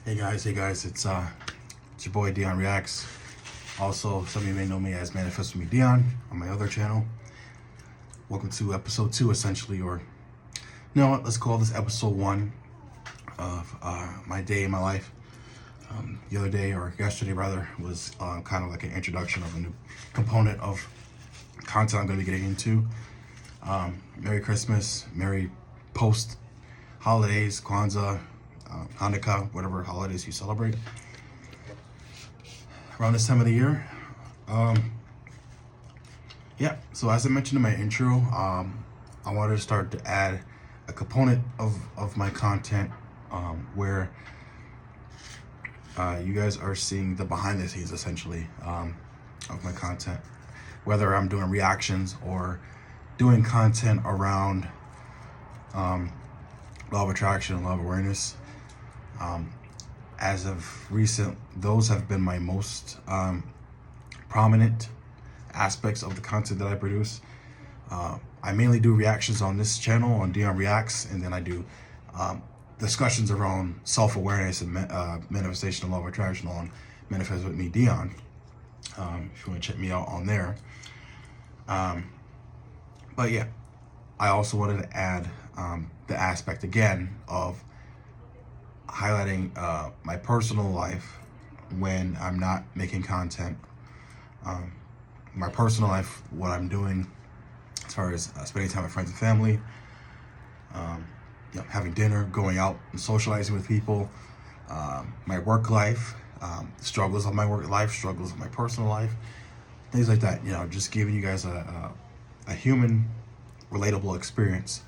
Hey guys, it's your boy Dion Reacts. Also, some of you may know me as Manifest with Me Dion on my other channel. Welcome to episode 2, essentially, or you know what? Let's call this episode 1 of my day in my life. The other day, or yesterday rather, was kind of like an introduction of a new component of content I'm going to be getting into. Merry Christmas, Merry post holidays, Kwanzaa, Hanukkah, whatever holidays you celebrate around this time of the year. So as I mentioned in my intro, I wanted to start to add a component of my content where you guys are seeing the behind the scenes, essentially, of my content. Whether I'm doing reactions or doing content around law of attraction and law of awareness. As of recent, those have been my most prominent aspects of the content that I produce. I mainly do reactions on this channel, on Dion Reacts, and then I do discussions around self-awareness and manifestation and law of attraction on Manifest with Me Dion. If you want to check me out on there. But yeah, I also wanted to add the aspect again of highlighting my personal life when I'm not making content. My personal life, what I'm doing as far as spending time with friends and family, having dinner, going out and socializing with people, my work life, struggles of my work life, struggles of my personal life, things like that. Just giving you guys a human, relatable experience.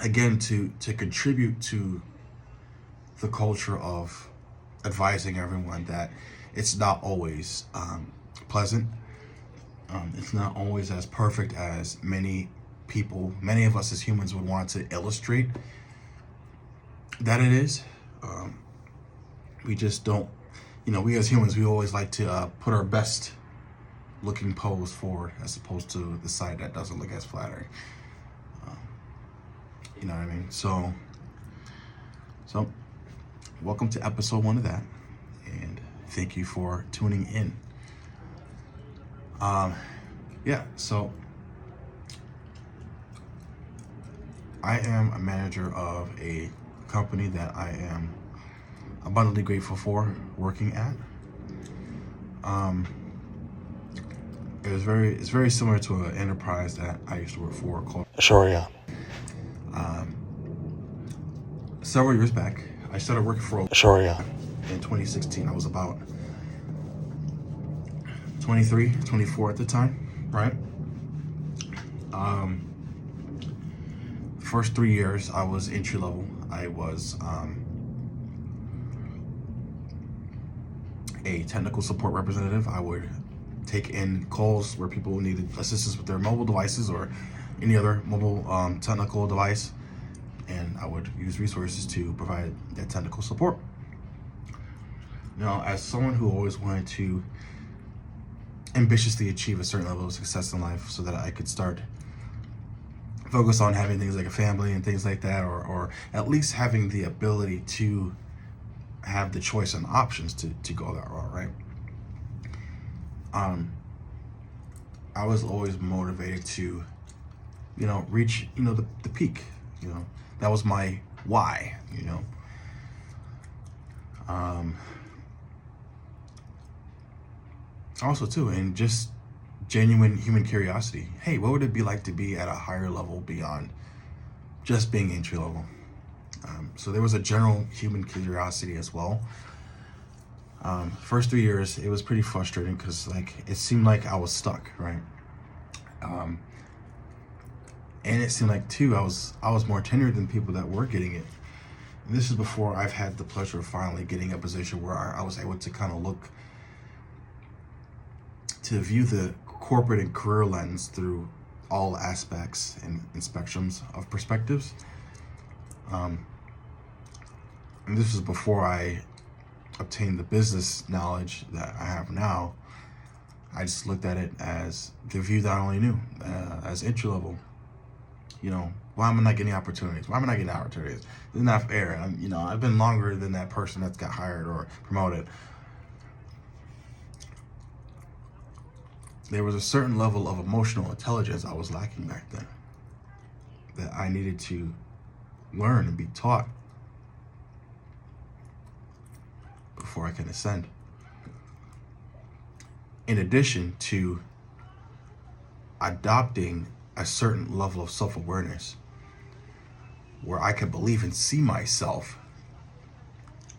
Again, to contribute to the culture of advising everyone that it's not always pleasant. It's not always as perfect as many of us as humans would want to illustrate that it is. We just don't, we as humans, we always like to put our best looking pose forward as opposed to the side that doesn't look as flattering. You know what I mean? So welcome to episode 1 of that, and thank you for tuning in. So I am a manager of a company that I am abundantly grateful for working at. It's very similar to an enterprise that I used to work for called Asurion. Several years back, I started working for Asurion in 2016. I was about 23, 24 at the time, right? The first 3 years, I was entry level. I was a technical support representative. I would take in calls where people needed assistance with their mobile devices or any other mobile technical device, and I would use resources to provide that technical support. Now, as someone who always wanted to ambitiously achieve a certain level of success in life so that I could start focus on having things like a family and things like that, or at least having the ability to have the choice and options to go that route, right? I was always motivated to, reach, the peak, that was my why, Also too, and just genuine human curiosity. Hey, what would it be like to be at a higher level beyond just being entry level? So there was a general human curiosity as well. First 3 years, it was pretty frustrating because it seemed like I was stuck, right? And it seemed like too, I was more tenured than people that were getting it. And this is before I've had the pleasure of finally getting a position where I was able to kind of view the corporate and career lens through all aspects and spectrums of perspectives. And this was before I obtained the business knowledge that I have now. I just looked at it as the view that I only knew, as entry level. Why am I not getting opportunities? Why am I not getting opportunities? It's not fair. I've been longer than that person that's got hired or promoted. There was a certain level of emotional intelligence I was lacking back then that I needed to learn and be taught before I can ascend. In addition to adopting a certain level of self-awareness where I can believe and see myself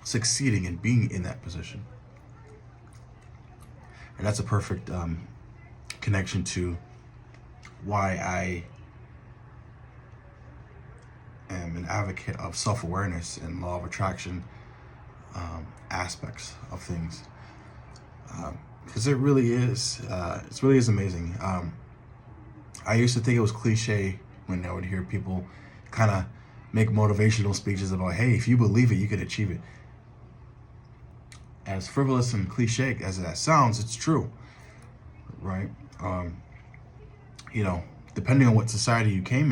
succeeding and being in that position. And that's a perfect connection to why I am an advocate of self-awareness and law of attraction aspects of things. Because it really is amazing. I used to think it was cliche when I would hear people kind of make motivational speeches about, hey, if you believe it, you can achieve it. As frivolous and cliche as that sounds, it's true, right? Depending on what society you came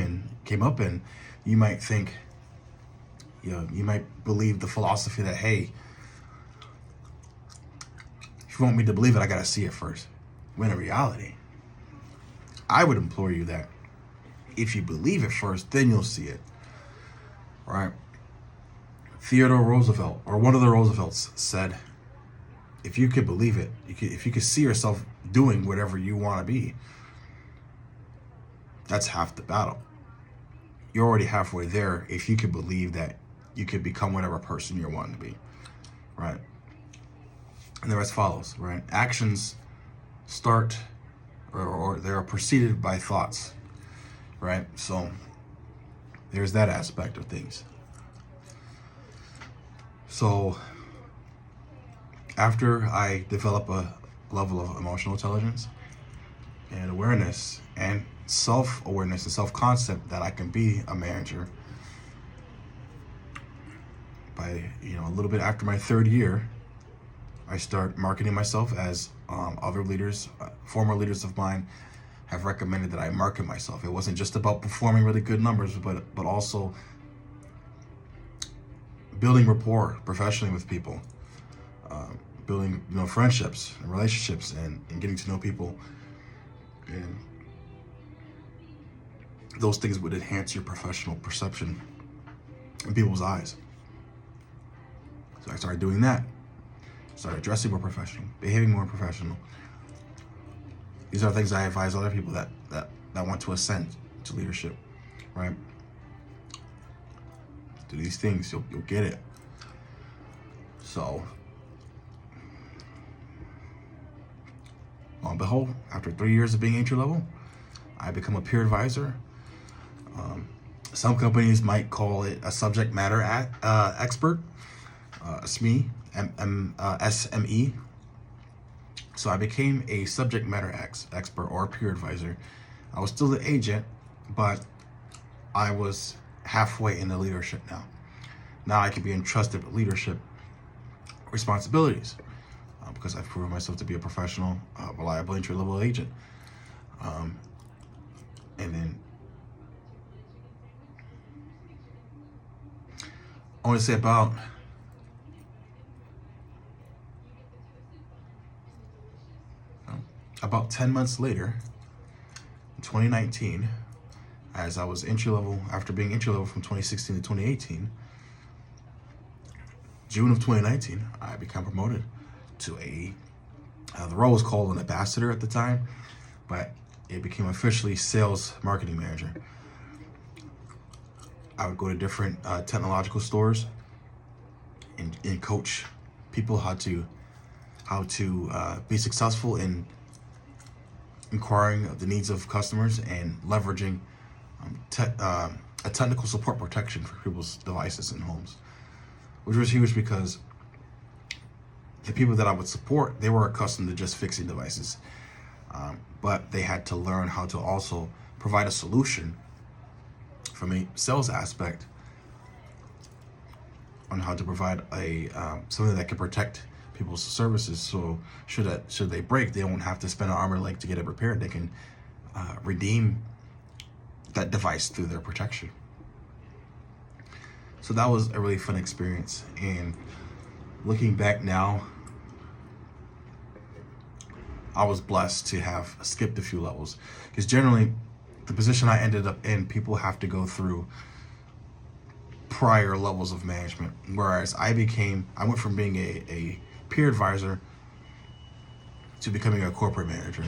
up in, you might think, you might believe the philosophy that, hey, if you want me to believe it, I gotta see it first. When in reality, I would implore you that if you believe it first, then you'll see it, right? Theodore Roosevelt, or one of the Roosevelts, said, if you could believe it, if you could see yourself doing whatever you want to be, that's half the battle. You're already halfway there if you could believe that you could become whatever person you're wanting to be, right? And the rest follows, right? Actions start or they are preceded by thoughts, right? So there's that aspect of things. So after I develop a level of emotional intelligence and awareness and self-awareness and self-concept that I can be a manager, by a little bit after my third year, I start marketing myself as other leaders, former leaders of mine have recommended that I market myself. It wasn't just about performing really good numbers, but also building rapport professionally with people, building friendships and relationships and getting to know people. And those things would enhance your professional perception in people's eyes. So I started doing that. Started dressing more professional, behaving more professional. These are things I advise other people that want to ascend to leadership, right? Do these things, you'll get it. So, lo and behold, after 3 years of being entry level, I become a peer advisor. Some companies might call it a subject matter expert, SME, SME. So I became a subject matter expert or peer advisor. I was still the agent, but I was halfway into leadership now. Now I can be entrusted with leadership responsibilities because I've proven myself to be a professional, reliable entry-level agent. And then I want to say about 10 months later, in 2019, as I was entry level, after being entry level from 2016 to 2018, June of 2019, I became promoted to the role was called an ambassador at the time, but it became officially sales marketing manager. I would go to different technological stores and coach people how to be successful in inquiring of the needs of customers and leveraging a technical support protection for people's devices and homes, which was huge because the people that I would support, they were accustomed to just fixing devices, but they had to learn how to also provide a solution from a sales aspect on how to provide something that can protect people's services. So should they break, they won't have to spend an arm or leg to get it repaired. They can redeem that device through their protection. So that was a really fun experience. And looking back now, I was blessed to have skipped a few levels, because generally the position I ended up in, people have to go through prior levels of management, whereas I went from being a peer advisor to becoming a corporate manager.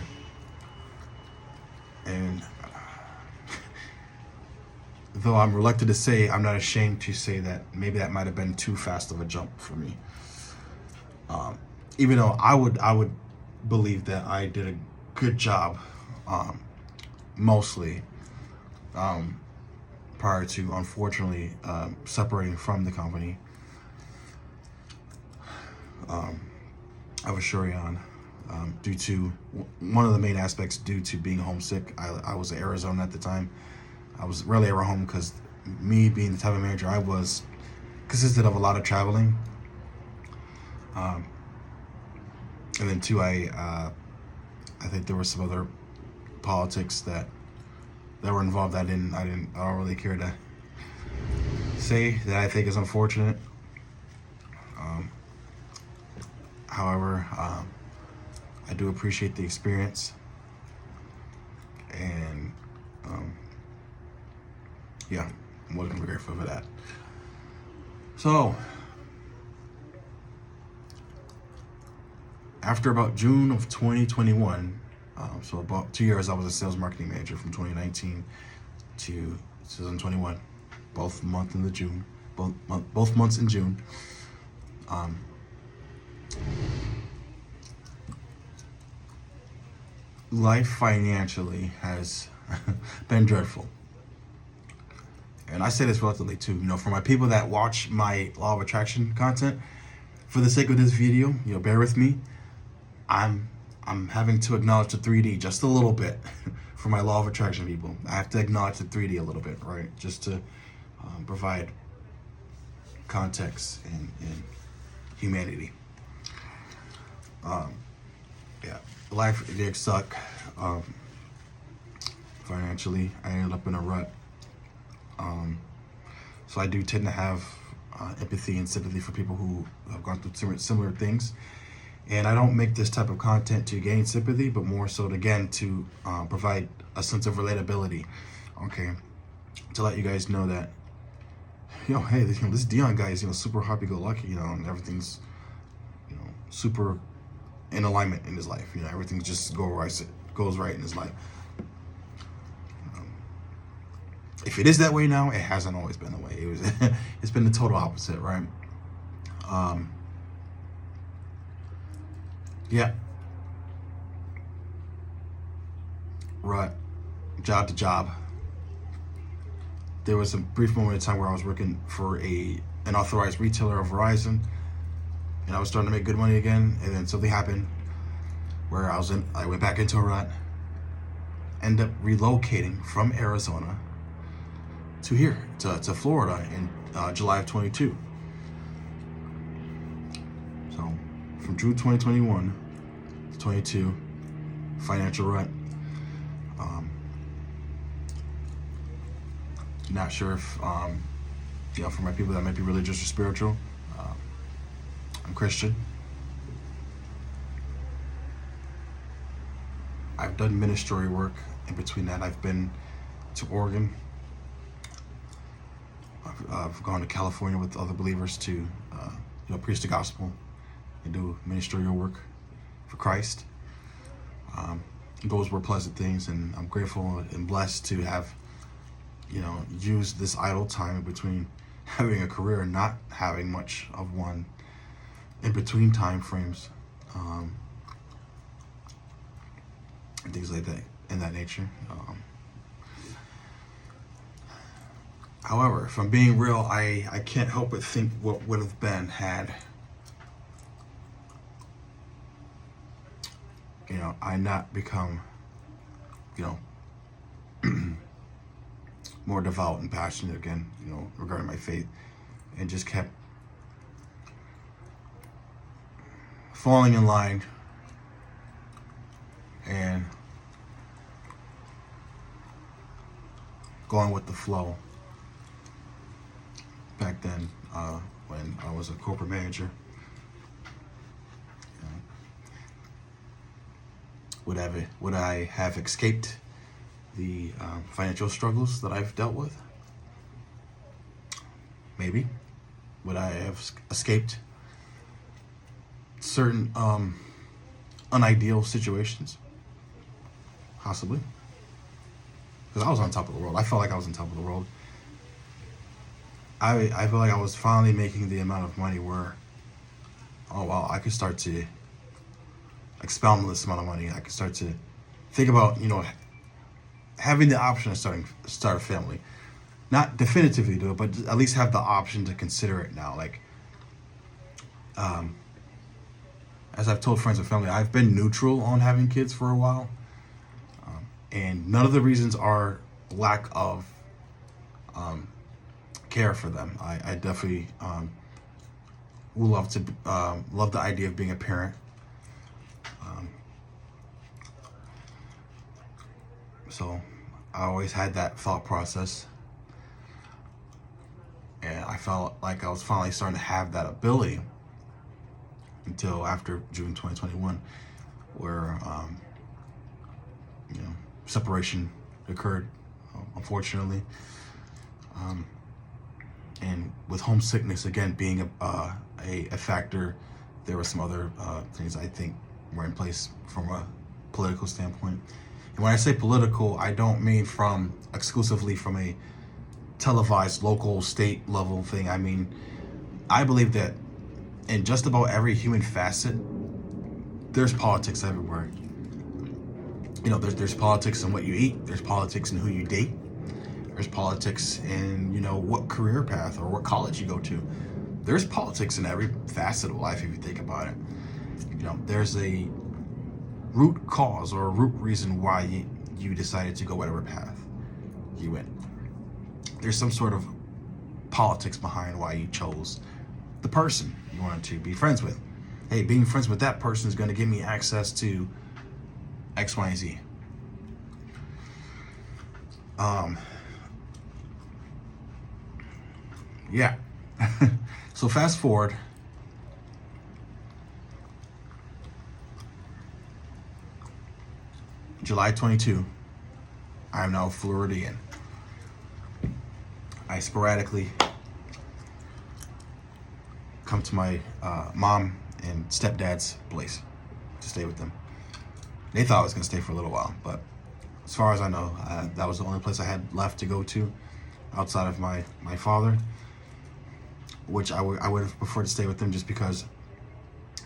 And though I'm reluctant to say, I'm not ashamed to say that maybe that might have been too fast of a jump for me. Even though I would believe that I did a good job, mostly, prior to, unfortunately, separating from the company of Asurion, due to one of the main aspects, due to being homesick. I was in Arizona at the time. I was rarely ever home, because me being the type of manager I was consisted of a lot of traveling. And then two, I think there was some other politics that were involved. I don't really care to say that I think is unfortunate. However, I do appreciate the experience, and yeah, I'm more than grateful for that. So, after about June of 2021, so about 2 years, I was a sales marketing manager from 2019 to 2021, both months in June. Life financially has been dreadful. And I say this relatively too, for my people that watch my Law of Attraction content, for the sake of this video, bear with me. I'm having to acknowledge the 3D just a little bit for my Law of Attraction people. I have to acknowledge the 3D a little bit, right? Just to provide context and humanity. Yeah, life did suck. Financially, I ended up in a rut. So I do tend to have empathy and sympathy for people who have gone through similar things. And I don't make this type of content to gain sympathy, but more so, to provide a sense of relatability. Okay, to let you guys know that, hey, this Dion guy is, super happy-go-lucky, and everything's, super in alignment in his life. Everything just goes right in his life. If it is that way now, it hasn't always been the way. It's been the total opposite, right? Yeah. Rut, job to job. There was a brief moment in time where I was working for an authorized retailer of Verizon, and I was starting to make good money again, and then something happened where I went back into a rut, ended up relocating from Arizona to here, to Florida in July of 22. So from June 2021 to 22, financial rut. Not sure if, for my people that might be religious or spiritual, I'm Christian. I've done ministry work. In between that, I've been to Oregon. I've gone to California with other believers to, preach the gospel and do ministerial work for Christ. Those were pleasant things, and I'm grateful and blessed to have, used this idle time in between having a career and not having much of one in between time frames, and things like that, in that nature. However, if I'm being real, I can't help but think what would have been had, I not become, more devout and passionate again, regarding my faith, and just kept falling in line and going with the flow back then when I was a corporate manager. Would I have escaped the financial struggles that I've dealt with? Maybe. Would I have escaped certain unideal situations? Possibly. Because I was on top of the world. I felt like I was on top of the world. I feel like I was finally making the amount of money where, oh wow, I could start to expound on this amount of money. I could start to think about, having the option of start a family. Not definitively do it, but at least have the option to consider it now. Like, as I've told friends and family, I've been neutral on having kids for a while. And none of the reasons are lack of care for them. I definitely would love the idea of being a parent. So I always had that thought process. And I felt like I was finally starting to have that ability until after June 2021, where separation occurred, unfortunately. And with homesickness again being a factor, there were some other things I think were in place from a political standpoint. And when I say political, I don't mean exclusively from a televised local state level thing. I mean, I believe that in just about every human facet, there's politics everywhere. There's politics in what you eat. There's politics in who you date. There's politics in, what career path or what college you go to. There's politics in every facet of life if you think about it. There's a root cause or a root reason why you decided to go whatever path you went. There's some sort of politics behind why you chose the person you wanted to be friends with. Hey, being friends with that person is going to give me access to X, Y, and Z. Yeah. So fast forward. July 22, I am now Floridian. I sporadically come to my mom and stepdad's place to stay with them. They thought I was going to stay for a little while, but as far as I know, that was the only place I had left to go to outside of my father, which I would have preferred to stay with them just because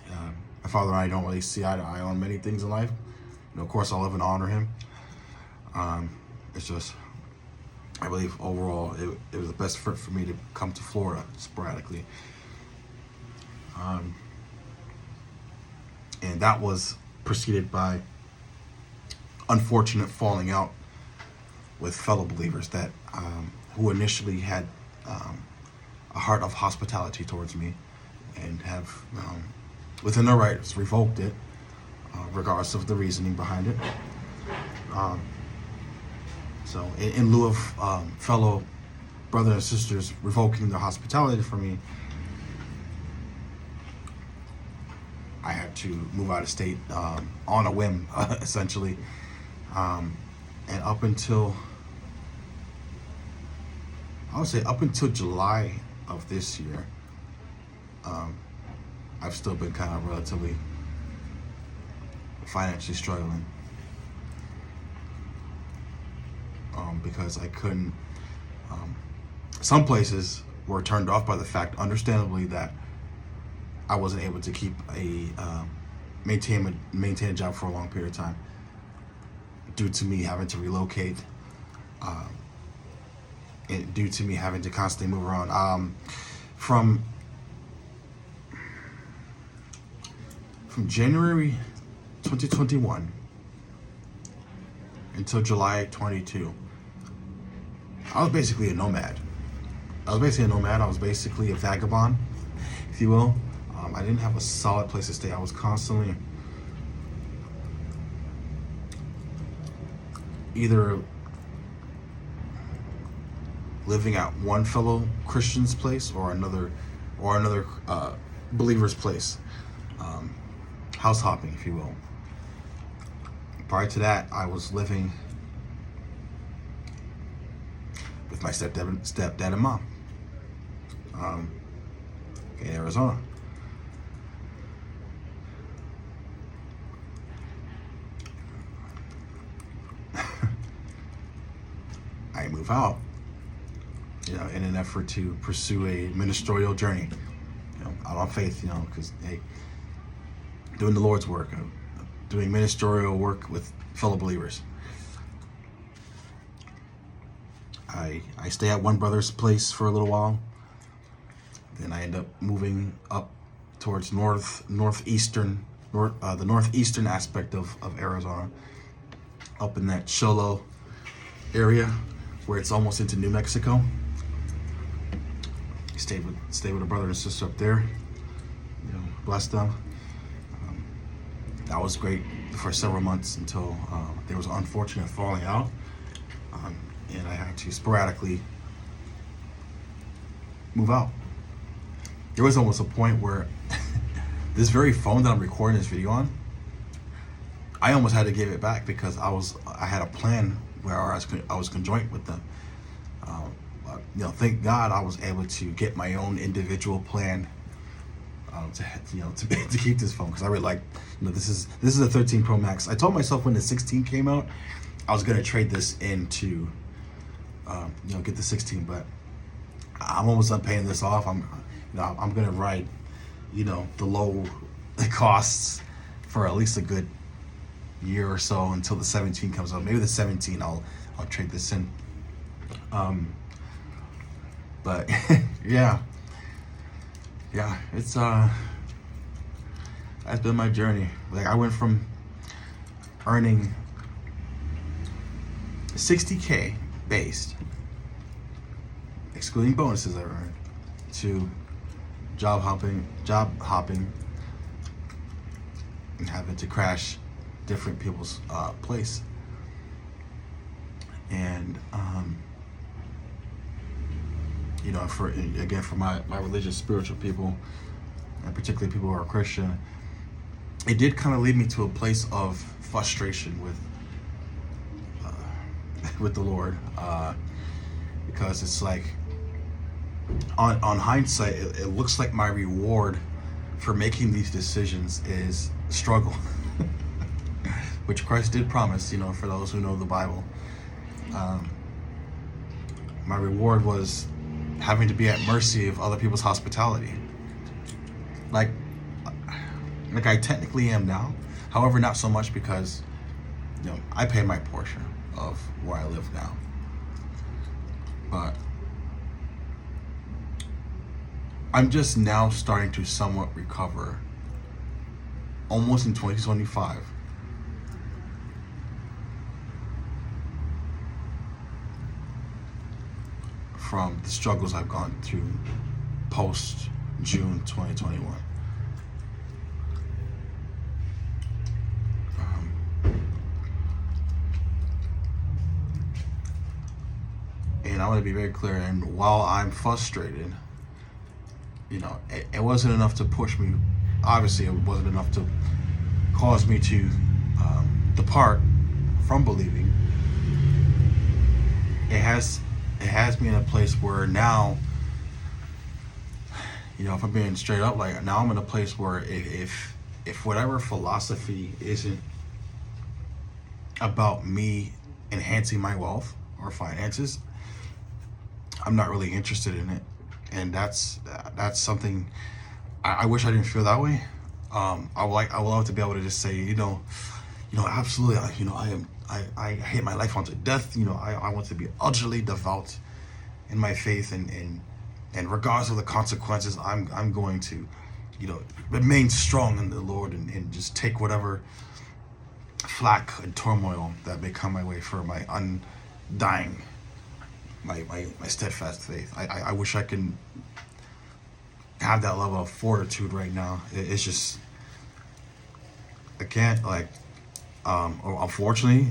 my father and I don't really see eye to eye on many things in life. Of course, I'll love and honor him. It's just, I believe overall it was the best fit for me to come to Florida sporadically. And that was preceded by unfortunate falling out with fellow believers that who initially had a heart of hospitality towards me and have, within their rights, revoked it, regardless of the reasoning behind it. So in lieu of fellow brothers and sisters revoking their hospitality for me, I had to move out of state on a whim, essentially. And up until July of this year, I've still been kind of relatively financially struggling. Because I couldn't, some places were turned off by the fact, understandably, that I wasn't able to keep maintain a job for a long period of time due to me having to relocate, and due to me having to constantly move around. From January 2021 until July 22, I was basically a nomad. I was basically a vagabond, if you will. I didn't have a solid place to stay. I was constantly either living at one fellow Christian's place or another believer's place. House hopping, if you will. Prior to that, I was living with my stepdad and mom in Arizona. I move out, in an effort to pursue a ministerial journey, out on faith, because hey, doing the Lord's work, doing ministerial work with fellow believers. I stay at one brother's place for a little while. Then I end up moving up towards the northeastern aspect of Arizona, up in that Cholo area where it's almost into New Mexico. Stayed with a brother and sister up there. Bless them. That was great for several months until there was an unfortunate falling out, and I had to sporadically move out. There was almost a point where this very phone that I'm recording this video on, I almost had to give it back because I had a plan where I was conjoined with them. Thank God I was able to get my own individual plan to keep this phone, because I really this is a 13 Pro Max. I told myself when the 16 came out, I was gonna trade this in to get the 16, but I'm almost done paying this off. I'm gonna ride the low costs for at least a good year or so until the 17 comes out. Maybe the 17 I'll trade this in. But yeah, it's that's been my journey. Like, I went from earning $60K based, excluding bonuses I earned, to job hopping and having to crash different people's place. And for my religious, spiritual people, and particularly people who are Christian, it did kind of lead me to a place of frustration with the Lord, because it's like, on hindsight, it looks like my reward for making these decisions is struggle, which Christ did promise, for those who know the Bible. My reward was having to be at mercy of other people's hospitality. Like I technically am now. However, not so much, because I pay my portion of where I live now. But I'm just now starting to somewhat recover, almost in 2025, from the struggles I've gone through post June 2021. And I want to be very clear, and while I'm frustrated, it wasn't enough to push me. Obviously, it wasn't enough to cause me to depart from believing. It has me in a place where now, if I'm being straight up, like, now I'm in a place where if whatever philosophy isn't about me enhancing my wealth or finances, I'm not really interested in it. And that's something I wish I didn't feel that way. I would love to be able to just say, absolutely, I hate my life unto death. I want to be utterly devout in my faith, and regardless of the consequences, I'm going to, remain strong in the Lord, and just take whatever flack and turmoil that may come my way for my undying, my steadfast faith. I wish I can have that level of fortitude right now. It's just, I can't, unfortunately,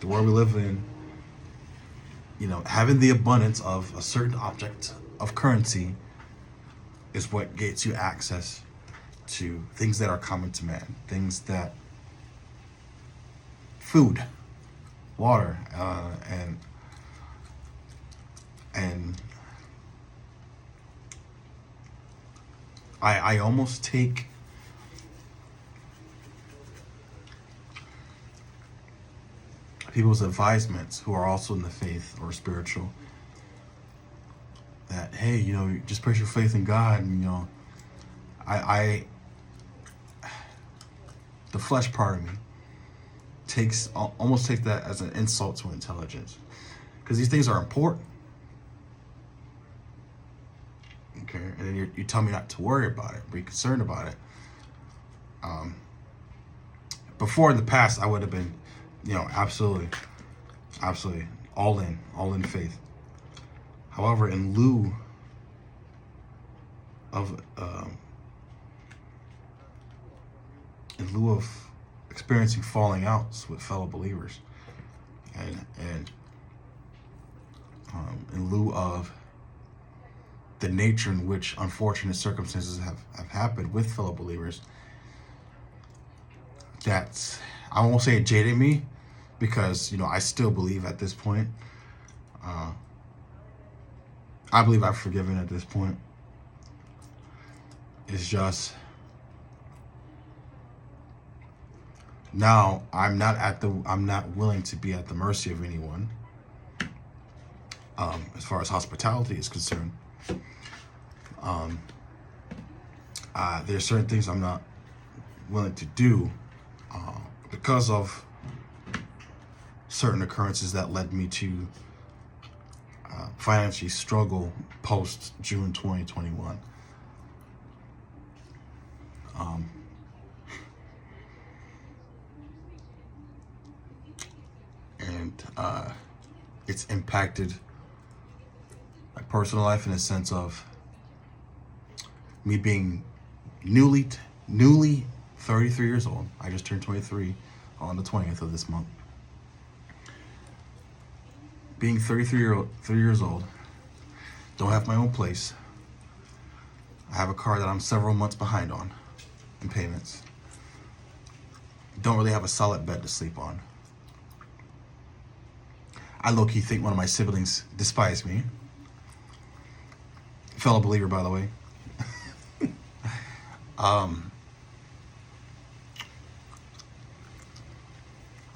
the world we live in, having the abundance of a certain object of currency is what gets you access to things that are common to man, things that food, water, and I almost take people's advisements who are also in the faith or spiritual that, hey, just place your faith in God, and I the flesh part of me almost takes that as an insult to intelligence, because these things are important. Okay, and then you tell me not to worry about it, be concerned about it. Before, in the past, I would have been, absolutely all in faith. However, in lieu of experiencing falling outs with fellow believers, and in lieu of the nature in which unfortunate circumstances have happened with fellow believers, that's, I won't say it jaded me, because I still believe at this point. I believe I've forgiven at this point. It's just now I'm not willing to be at the mercy of anyone, as far as hospitality is concerned. There's certain things I'm not willing to do because of certain occurrences that led me to financially struggle post June 2021. And it's impacted my personal life in a sense of me being newly 33 years old. I just turned 23 on the 20th of this month. Being 33 years old, don't have my own place. I have a car that I'm several months behind on in payments. Don't really have a solid bed to sleep on. I low-key think one of my siblings despise me. Fellow believer, by the way.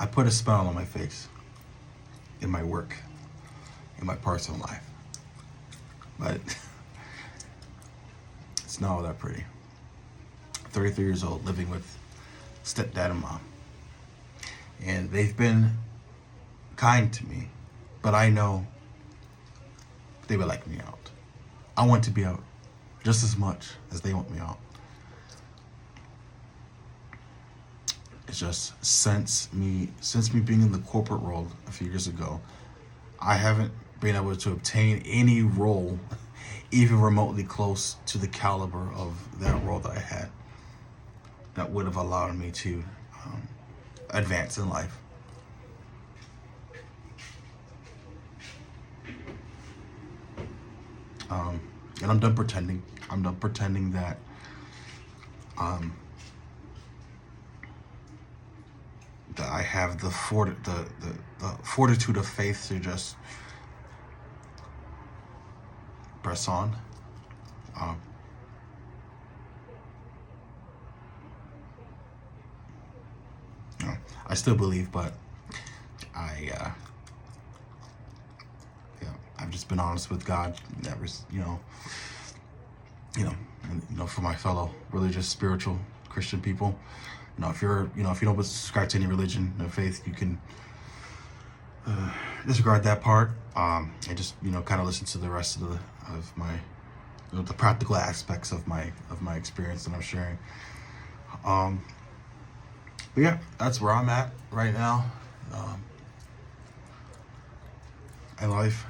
I put a smile on my face in my work, in my personal life, but it's not all that pretty. 33 years old, living with stepdad and mom, and they've been kind to me, but I know they would like me out. I want to be out just as much as they want me out. It's just since me being in the corporate world a few years ago, I haven't been able to obtain any role even remotely close to the caliber of that role that I had that would have allowed me to advance in life. And I'm done pretending. I'm done pretending that that I have the fortitude of faith to just press on. I still believe, but I've just been honest with God. Never, for my fellow religious, spiritual Christian people. If you don't subscribe to any religion, no faith, you can disregard that part, and just kind of listen to the rest of my the practical aspects of my experience that I'm sharing. But yeah, that's where I'm at right now in life,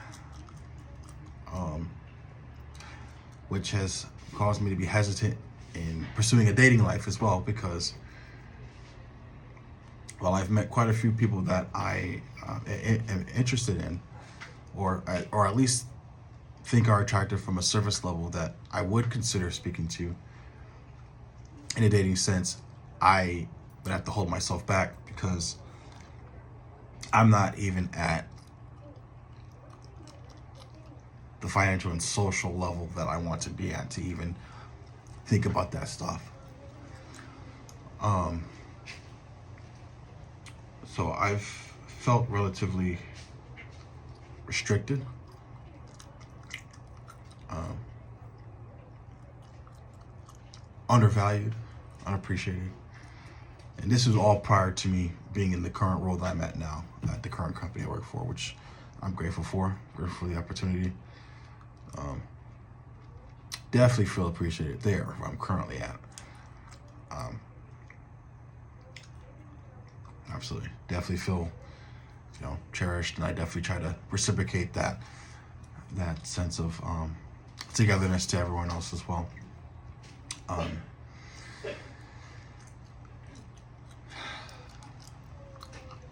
which has caused me to be hesitant in pursuing a dating life as well, because while I've met quite a few people that I am interested in or at least think are attractive from a surface level that I would consider speaking to in a dating sense, I would have to hold myself back because I'm not even at the financial and social level that I want to be at to even think about that stuff. So I've felt relatively restricted. Undervalued, unappreciated. And this was all prior to me being in the current role that I'm at now, at the current company I work for, which I'm grateful for the opportunity. Definitely feel appreciated there where I'm currently at. Absolutely. Definitely feel, cherished, and I definitely try to reciprocate that sense of togetherness to everyone else as well.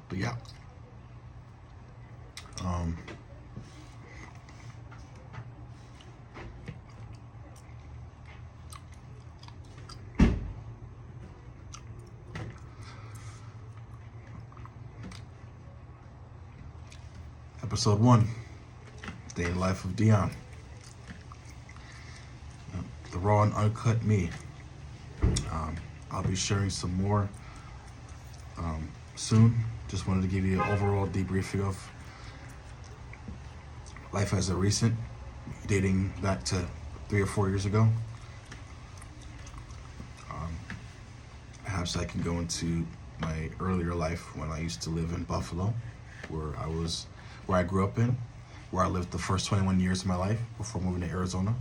But yeah. Episode 1, Day in the Life of Dion. The raw and uncut me. I'll be sharing some more soon. Just wanted to give you an overall debriefing of life as a recent, dating back to 3 or 4 years ago. Perhaps I can go into my earlier life when I used to live in Buffalo, where I grew up in, where I lived the first 21 years of my life before moving to Arizona,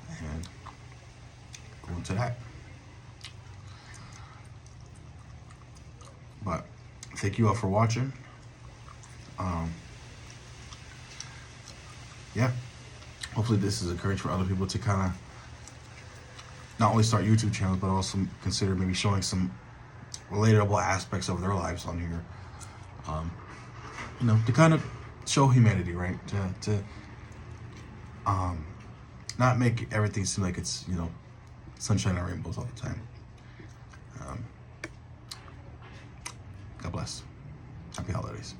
and go into that. But thank you all for watching. Yeah, hopefully this is encouraging for other people to kind of not only start YouTube channels, but also consider maybe showing some relatable aspects of their lives on here. To kind of show humanity, right? To not make everything seem like it's, sunshine and rainbows all the time. God bless. Happy holidays.